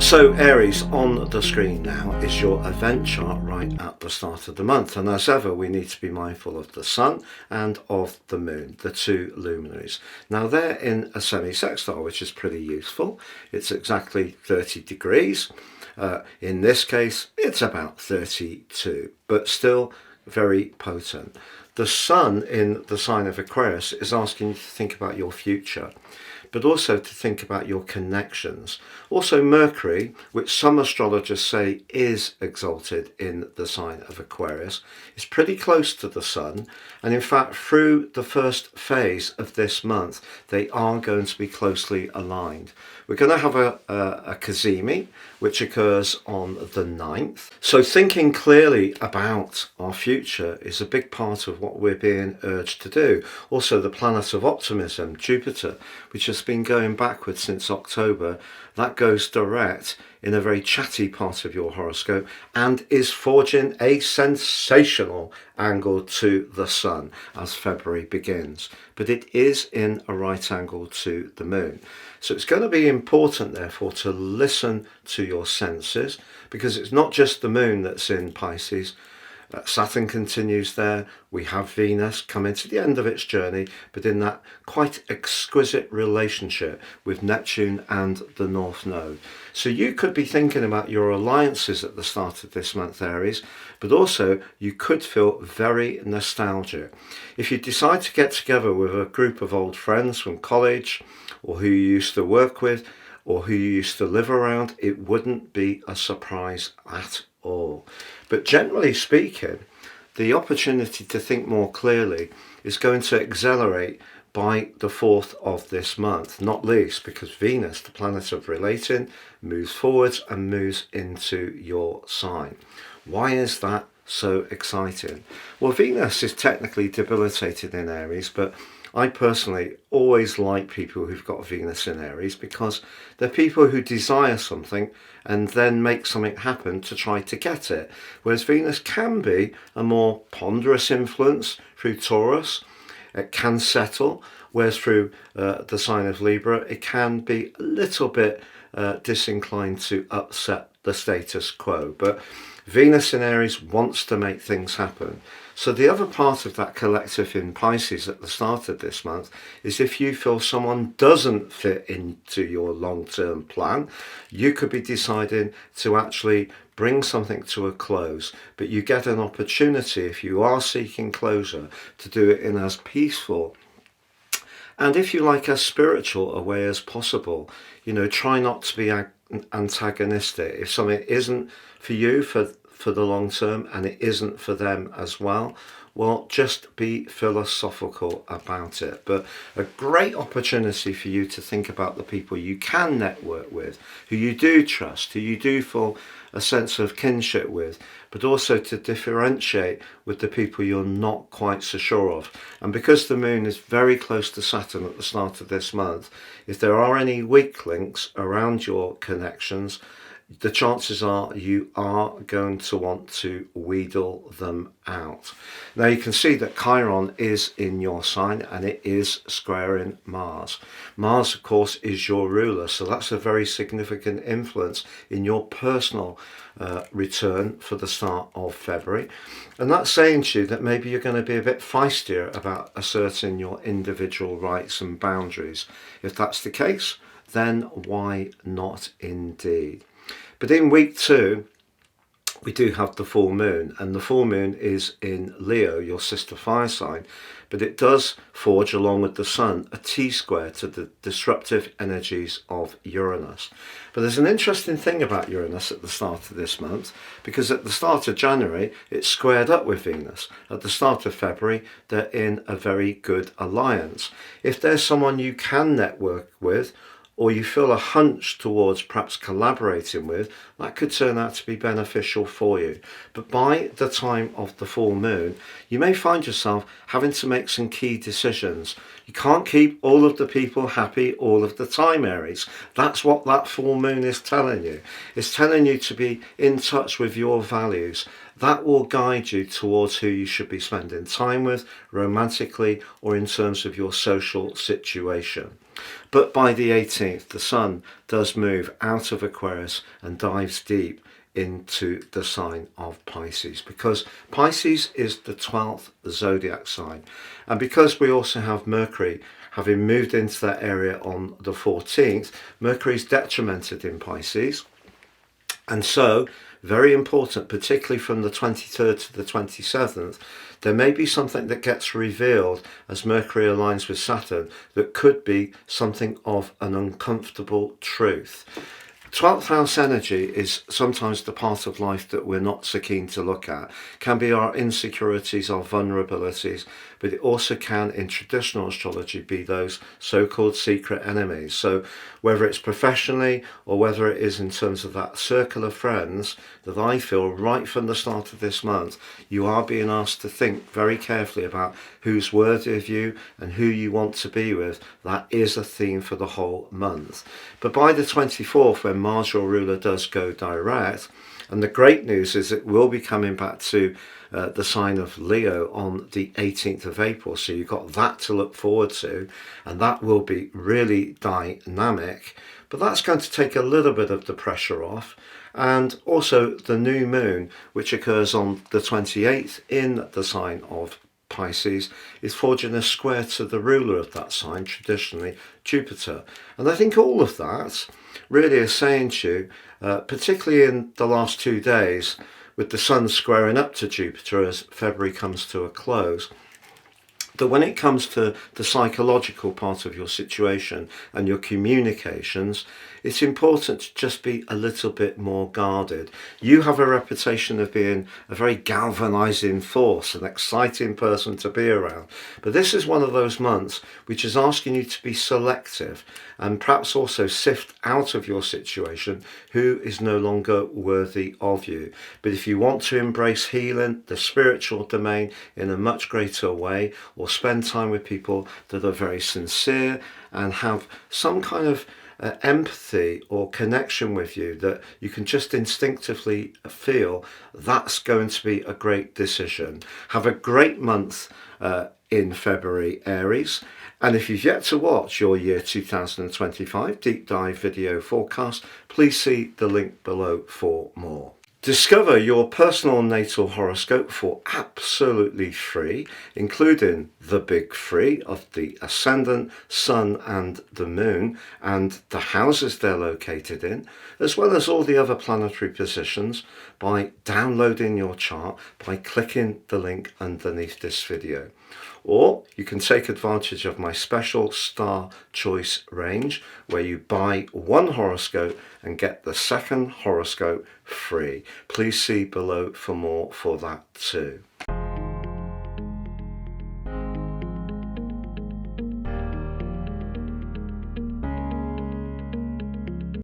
So Aries, on the screen now is your event chart right at the start of the month, and as ever we need to be mindful of the sun and of the moon, the two luminaries. Now they're in a semi-sextile, which is pretty useful. It's exactly 30 degrees. In this case it's about 32, but still very potent. The sun in the sign of Aquarius is asking you to think about your future, but also to think about your connections. Also Mercury, which some astrologers say is exalted in the sign of Aquarius, is pretty close to the sun, and in fact through the first phase of this month they are going to be closely aligned. We're going to have a cazimi, which occurs on the 9th. So thinking clearly about our future is a big part of what we're being urged to do. Also the planet of optimism, Jupiter, which has been going backwards since October, that goes direct in a very chatty part of your horoscope and is forging a sensational angle to the sun as February begins. But it is in a right angle to the moon. So it's going to be important therefore to listen to your senses, because it's not just the moon that's in Pisces. Saturn continues there. We have Venus coming to the end of its journey, but in that quite exquisite relationship with Neptune and the North Node. So you could be thinking about your alliances at the start of this month, Aries, but also you could feel very nostalgic. If you decide to get together with a group of old friends from college, or who you used to work with, or who you used to live around, it wouldn't be a surprise at all. But generally speaking, the opportunity to think more clearly is going to accelerate by the 4th of this month, not least because Venus, the planet of relating, moves forwards and moves into your sign. Why is that so exciting? Well, Venus is technically debilitated in Aries, but I personally always like people who've got Venus in Aries, because they're people who desire something and then make something happen to try to get it. Whereas Venus can be a more ponderous influence through Taurus. It can settle, whereas through the sign of Libra, it can be a little bit disinclined to upset the status quo. But Venus in Aries wants to make things happen. So the other part of that collective in Pisces at the start of this month is if you feel someone doesn't fit into your long-term plan, you could be deciding to actually bring something to a close, but you get an opportunity, if you are seeking closure, to do it in as peaceful and, if you like, as spiritual a way as possible. You know, try not to be antagonistic. If something isn't for you for the long term and it isn't for them as well, well, just be philosophical about it. But a great opportunity for you to think about the people you can network with, who you do trust, who you do feel a sense of kinship with, but also to differentiate with the people you're not quite so sure of. And because the moon is very close to Saturn at the start of this month, if there are any weak links around your connections, the chances are you are going to want to wheedle them out. Now you can see that Chiron is in your sign and it is squaring Mars. Mars, of course, is your ruler, so that's a very significant influence in your personal return for the start of February. And that's saying to you that maybe you're going to be a bit feistier about asserting your individual rights and boundaries. If that's the case, then why not indeed? But in week 2, we do have the full moon, and the full moon is in Leo, your sister fire sign, but it does forge, along with the sun, a T-square to the disruptive energies of Uranus. But there's an interesting thing about Uranus at the start of this month, because at the start of January, it's squared up with Venus. At the start of February, they're in a very good alliance. If there's someone you can network with, or you feel a hunch towards perhaps collaborating with, that could turn out to be beneficial for you. But by the time of the full moon, you may find yourself having to make some key decisions. You can't keep all of the people happy all of the time, Aries. That's what that full moon is telling you. It's telling you to be in touch with your values. That will guide you towards who you should be spending time with, romantically or in terms of your social situation. But by the 18th, the sun does move out of Aquarius and dives deep into the sign of Pisces, because Pisces is the 12th zodiac sign, and because we also have Mercury having moved into that area on the 14th, Mercury is detrimented in Pisces, and so very important, particularly from the 23rd to the 27th, there may be something that gets revealed as Mercury aligns with Saturn that could be something of an uncomfortable truth. 12th house energy is sometimes the part of life that we're not so keen to look at. Can be our insecurities, our vulnerabilities, but it also can, in traditional astrology, be those so-called secret enemies. So whether it's professionally or whether it is in terms of that circle of friends, that I feel right from the start of this month, you are being asked to think very carefully about who's worthy of you and who you want to be with. That is a theme for the whole month. But by the 24th, when Mars, your ruler, does go direct, and the great news is it will be coming back to the sign of Leo on the 18th of April. So you've got that to look forward to, and that will be really dynamic. But that's going to take a little bit of the pressure off. And also the new moon, which occurs on the 28th in the sign of Pisces, is forging a square to the ruler of that sign, traditionally Jupiter. And I think all of that really is saying to you, particularly in the last 2 days, with the sun squaring up to Jupiter as February comes to a close, that when it comes to the psychological part of your situation and your communications, it's important to just be a little bit more guarded. You have a reputation of being a very galvanizing force, an exciting person to be around. But this is one of those months which is asking you to be selective and perhaps also sift out of your situation who is no longer worthy of you. But if you want to embrace healing, the spiritual domain in a much greater way, or spend time with people that are very sincere and have some kind of empathy or connection with you that you can just instinctively feel, that's going to be a great decision. Have a great month in February, Aries. And if you've yet to watch your year 2025 deep dive video forecast, please see the link below for more. Discover your personal natal horoscope for absolutely free, including the big three of the ascendant, sun and the moon, and the houses they're located in, as well as all the other planetary positions, by downloading your chart by clicking the link underneath this video. Or you can take advantage of my special star choice range, where you buy one horoscope and get the second horoscope free. Please see below for more for that too.